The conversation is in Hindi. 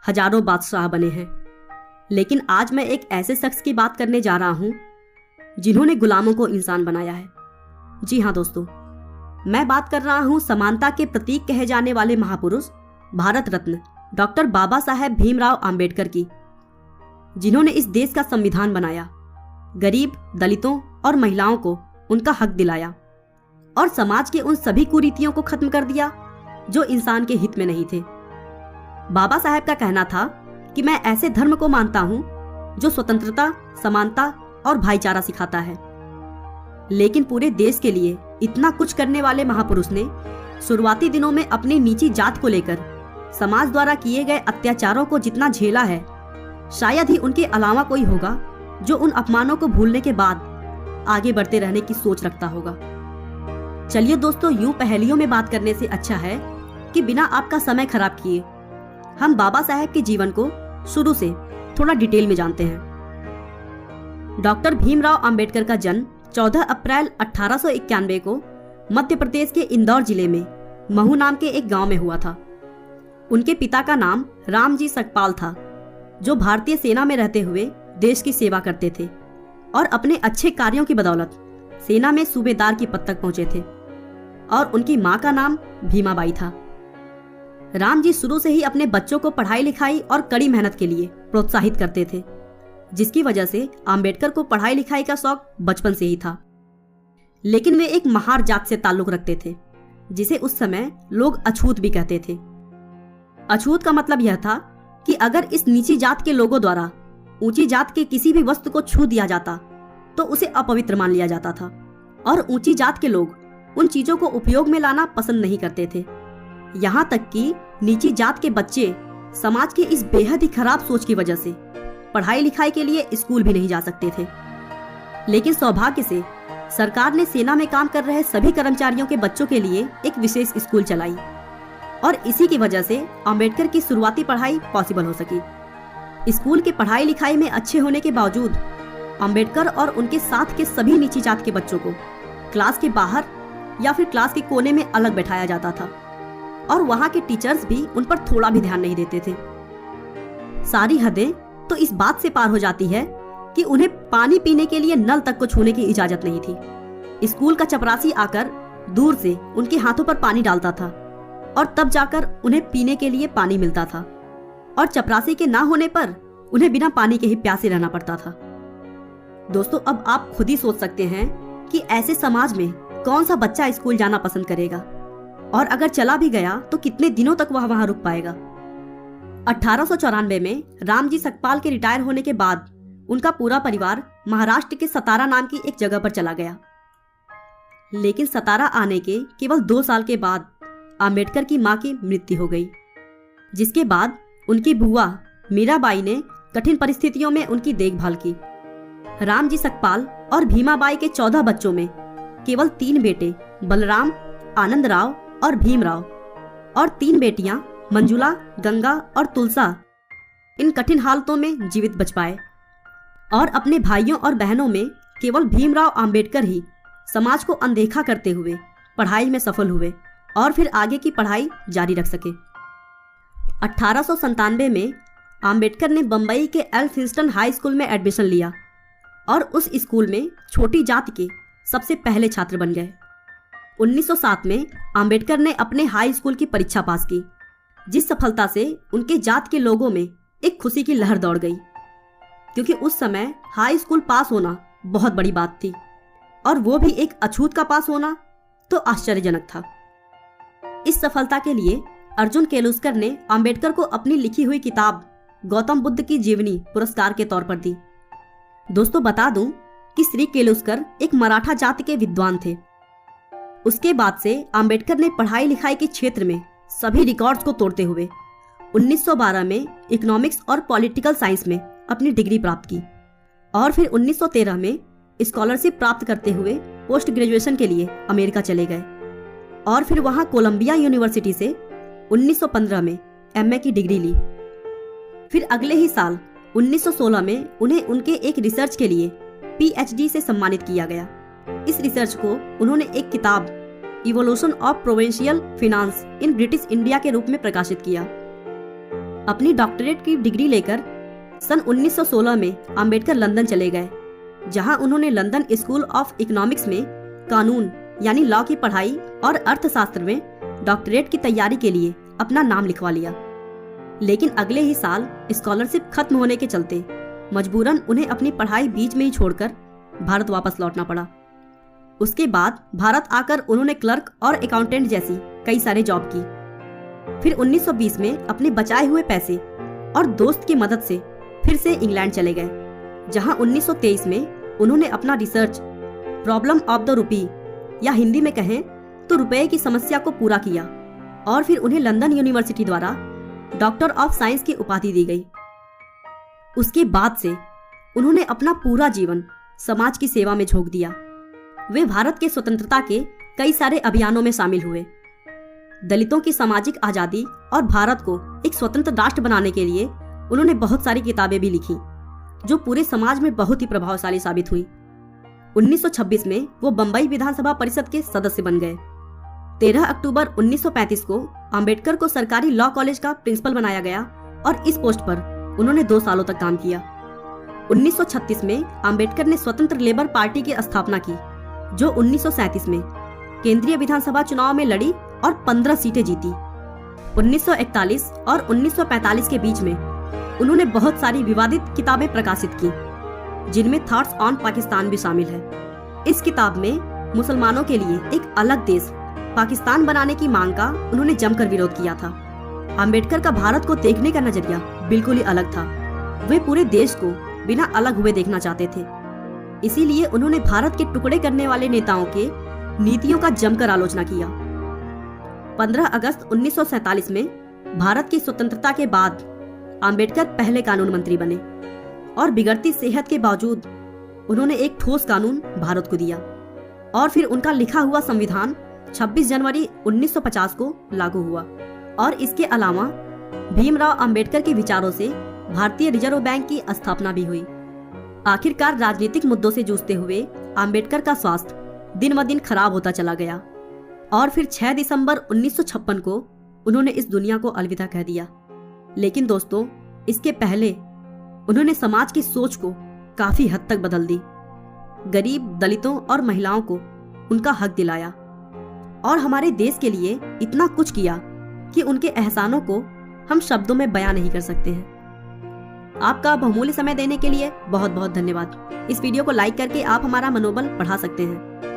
हजारों बादशाह बने हैं, लेकिन आज मैं एक ऐसे शख्स की बात करने जा रहा हूं जिन्होंने गुलामों को इंसान बनाया है। जी हाँ दोस्तों, मैं बात कर रहा हूं समानता के प्रतीक कहे जाने वाले महापुरुष, भारत रत्न डॉक्टर बाबा साहेब भीमराव आम्बेडकर की, जिन्होंने इस देश का संविधान बनाया, गरीब, दलितों और महिलाओं को उनका हक दिलाया और समाज के उन सभी कुरीतियों को खत्म कर दिया जो इंसान के हित में नहीं थे। बाबा साहेब का कहना था कि मैं ऐसे धर्म को मानता हूं जो स्वतंत्रता, समानता और भाईचारा सिखाता है। लेकिन पूरे देश के लिए इतना कुछ करने वाले महापुरुष ने शुरुआती दिनों में अपनी नीची जात को लेकर समाज द्वारा किए गए अत्याचारों को जितना झेला है, शायद ही उनके अलावा कोई होगा जो उन अपमानों को भूलने के बाद आगे बढ़ते रहने की सोच रखता होगा। चलिए दोस्तों, यूं पहेलियों में बात करने से अच्छा है कि बिना आपका समय खराब किए हम बाबा साहेब के जीवन को शुरू से थोड़ा डिटेल में जानते हैं। डॉक्टर भीमराव अंबेडकर का जन्म 14 अप्रैल 1891 को मध्य प्रदेश के इंदौर जिले में महू नाम के एक गांव में हुआ था। उनके पिता का नाम रामजी सकपाल था, जो भारतीय सेना में रहते हुए देश की सेवा करते थे और अपने अच्छे कार्यों की बदौलत सेना में सूबेदार की पद तक पहुंचे थे। और उनकी मां का नाम भीमाबाई था। राम जी शुरू से ही अपने बच्चों को पढ़ाई लिखाई और कड़ी मेहनत के लिए प्रोत्साहित करते थे, जिसकी वजह से अंबेडकर को पढ़ाई लिखाई का शौक बचपन से ही था। लेकिन वे एक महार जात से ताल्लुक रखते थे, जिसे उस समय लोग अछूत भी कहते थे। अछूत का मतलब यह था कि अगर इस नीची जात के लोगों द्वारा ऊंची जात के किसी भी वस्तु को छू दिया जाता तो उसे अपवित्र मान लिया जाता था और ऊंची जात के लोग उन चीजों को उपयोग में लाना पसंद नहीं करते थे। यहाँ तक कि नीची जात के बच्चे समाज के इस बेहद ही खराब सोच की वजह से पढ़ाई लिखाई के लिए स्कूल भी नहीं जा सकते थे। लेकिन सौभाग्य से सरकार ने सेना में काम कर रहे सभी कर्मचारियों के बच्चों के लिए एक विशेष स्कूल चलाई और इसी की वजह से अंबेडकर की शुरुआती पढ़ाई पॉसिबल हो सकी। स्कूल की पढ़ाई लिखाई में अच्छे होने के बावजूद अंबेडकर और उनके साथ के सभी नीची जात के बच्चों को क्लास के बाहर या फिर क्लास के कोने में अलग बैठाया जाता था और वहाँ के टीचर्स भी उन पर थोड़ा भी ध्यान नहीं देते थे। सारी हदें तो इस बात से पार हो जाती है कि उन्हें पानी पीने के लिए नल तक को छूने की इजाजत नहीं थी। स्कूल का चपरासी आकर दूर से उनके हाथों पर पानी डालता था और तब जाकर उन्हें पीने के लिए पानी मिलता था और चपरासी के ना होने पर उन्हें बिना पानी के ही प्यासे रहना पड़ता था। दोस्तों, अब आप खुद ही सोच सकते हैं कि ऐसे समाज में कौन सा बच्चा स्कूल जाना पसंद करेगा और अगर चला भी गया तो कितने दिनों तक वह वहां रुक पाएगा। 1894 में रामजी सकपाल के रिटायर होने के बाद उनका पूरा परिवार महाराष्ट्र के सतारा नाम की एक जगह पर चला गया। लेकिन सतारा आने के केवल 2 साल के बाद अंबेडकर की मां की मृत्यु हो गई, जिसके बाद उनकी बुआ मीराबाई ने कठिन परिस्थितियों में उनकी देखभाल की। रामजी सकपाल और भीमाबाई के 14 बच्चों में केवल 3 बेटे बलराम, आनंदराव और भीमराव और 3 बेटियां मंजुला, गंगा और तुलसा इन कठिन हालतों में जीवित बच पाए। और अपने भाइयों और बहनों में केवल भीमराव अंबेडकर ही समाज को अनदेखा करते हुए पढ़ाई में सफल हुए और फिर आगे की पढ़ाई जारी रख सके। 1897 में अंबेडकर ने बंबई के एल्फिंस्टन हाई स्कूल में एडमिशन लिया और उस स्कूल में छोटी जाति के सबसे पहले छात्र बन गए। 1907 में अंबेडकर ने अपने हाई स्कूल की परीक्षा पास की, जिस सफलता से उनके जात के लोगों में एक खुशी की लहर दौड़ गई, क्योंकि उस समय हाई स्कूल पास होना बहुत बड़ी बात थी और वो भी एक अछूत का पास होना तो आश्चर्यजनक था। इस सफलता के लिए अर्जुन केलुस्कर ने अंबेडकर को अपनी लिखी हुई किताब गौतम बुद्ध की जीवनी पुरस्कार के तौर पर दी। दोस्तों, बता दूं कि श्री केलुस्कर एक मराठा जाति के विद्वान थे। उसके बाद से अंबेडकर ने पढ़ाई लिखाई के क्षेत्र में सभी रिकॉर्ड्स को तोड़ते हुए 1912 में इकोनॉमिक्स और पॉलिटिकल साइंस में अपनी डिग्री प्राप्त की और फिर 1913 में स्कॉलरशिप प्राप्त करते हुए पोस्ट ग्रेजुएशन के लिए अमेरिका चले गए और फिर वहां कोलंबिया यूनिवर्सिटी से 1915 में एमए की डिग्री ली। फिर अगले ही साल 1916 में उन्हें उनके एक रिसर्च के लिए पीएचडी से सम्मानित किया गया। इस रिसर्च को उन्होंने एक किताब evolution of provincial finance in British India के रूप में प्रकाशित किया। अपनी डॉक्टरेट की डिग्री लेकर सन 1916 में अंबेडकर लंदन चले गए, जहां उन्होंने लंदन स्कूल ऑफ इकोनॉमिक्स में कानून यानी लॉ की पढ़ाई और अर्थशास्त्र में डॉक्टरेट की तैयारी के लिए अपना नाम लिखवा लिया। लेकिन अगले ही साल स्कॉलरशिप खत्म होने के चलते मजबूरन उन्हें अपनी पढ़ाई बीच में ही छोड़कर भारत वापस लौटना पड़ा। उसके बाद भारत आकर उन्होंने क्लर्क और अकाउंटेंट जैसी कई सारे जॉब की। फिर 1920 में अपने बचाए हुए पैसे और दोस्त की मदद से फिर से इंग्लैंड चले गए, जहां 1923 में उन्होंने अपना research problem of the rupee या हिंदी में कहें तो रुपए की समस्या को पूरा किया और फिर उन्हें लंदन यूनिवर्सिटी द्वारा डॉक्टर ऑफ साइंस की उपाधि दी गई। उसके बाद से उन्होंने अपना पूरा जीवन समाज की सेवा में झोंक दिया। वे भारत के स्वतंत्रता के कई सारे अभियानों में शामिल हुए। दलितों की सामाजिक आजादी और भारत को एक स्वतंत्र राष्ट्र बनाने के लिए उन्होंने बहुत सारी किताबें भी लिखी, जो पूरे समाज में बहुत ही प्रभावशाली साबित हुई। 1926 में वो बंबई विधानसभा परिषद के सदस्य बन गए। 13 अक्टूबर 1935 को अंबेडकर को सरकारी लॉ कॉलेज का प्रिंसिपल बनाया गया और इस पोस्ट पर उन्होंने 2 सालों तक काम किया। 1936 में अंबेडकर ने स्वतंत्र लेबर पार्टी की स्थापना की, जो 1937 में केंद्रीय विधानसभा चुनाव में लड़ी और 15 सीटें जीती। 1941 और 1945 के बीच में उन्होंने बहुत सारी विवादित किताबें प्रकाशित की, जिनमें थॉट्स ऑन पाकिस्तान भी शामिल है। इस किताब में मुसलमानों के लिए एक अलग देश पाकिस्तान बनाने की मांग का उन्होंने जमकर विरोध किया था। अंबेडकर का भारत को देखने का नजरिया बिल्कुल ही अलग था। वे पूरे देश को बिना अलग हुए देखना चाहते थे। इसीलिए उन्होंने भारत के टुकड़े करने वाले नेताओं के नीतियों का जमकर आलोचना किया। 15 अगस्त 1947 में भारत की स्वतंत्रता के बाद अंबेडकर पहले कानून मंत्री बने और बिगड़ती सेहत के बावजूद उन्होंने एक ठोस कानून भारत को दिया और फिर उनका लिखा हुआ संविधान 26 जनवरी 1950 को लागू हुआ। और इसके अलावा भीमराव अंबेडकर के विचारों से भारतीय रिजर्व बैंक की स्थापना भी हुई। आखिरकार राजनीतिक मुद्दों से जूझते हुए अंबेडकर का स्वास्थ्य दिन ब दिन खराब होता चला गया और फिर 6 दिसंबर 1956 को उन्होंने इस दुनिया को अलविदा कह दिया। लेकिन दोस्तों, इसके पहले उन्होंने समाज की सोच को काफी हद तक बदल दी। गरीब, दलितों और महिलाओं को उनका हक दिलाया और हमारे देश के लिए इतना कुछ किया कि उनके एहसानों को हम शब्दों में बयां नहीं कर सकते हैं। आपका बहुमूल्य समय देने के लिए बहुत बहुत धन्यवाद। इस वीडियो को लाइक करके आप हमारा मनोबल बढ़ा सकते हैं।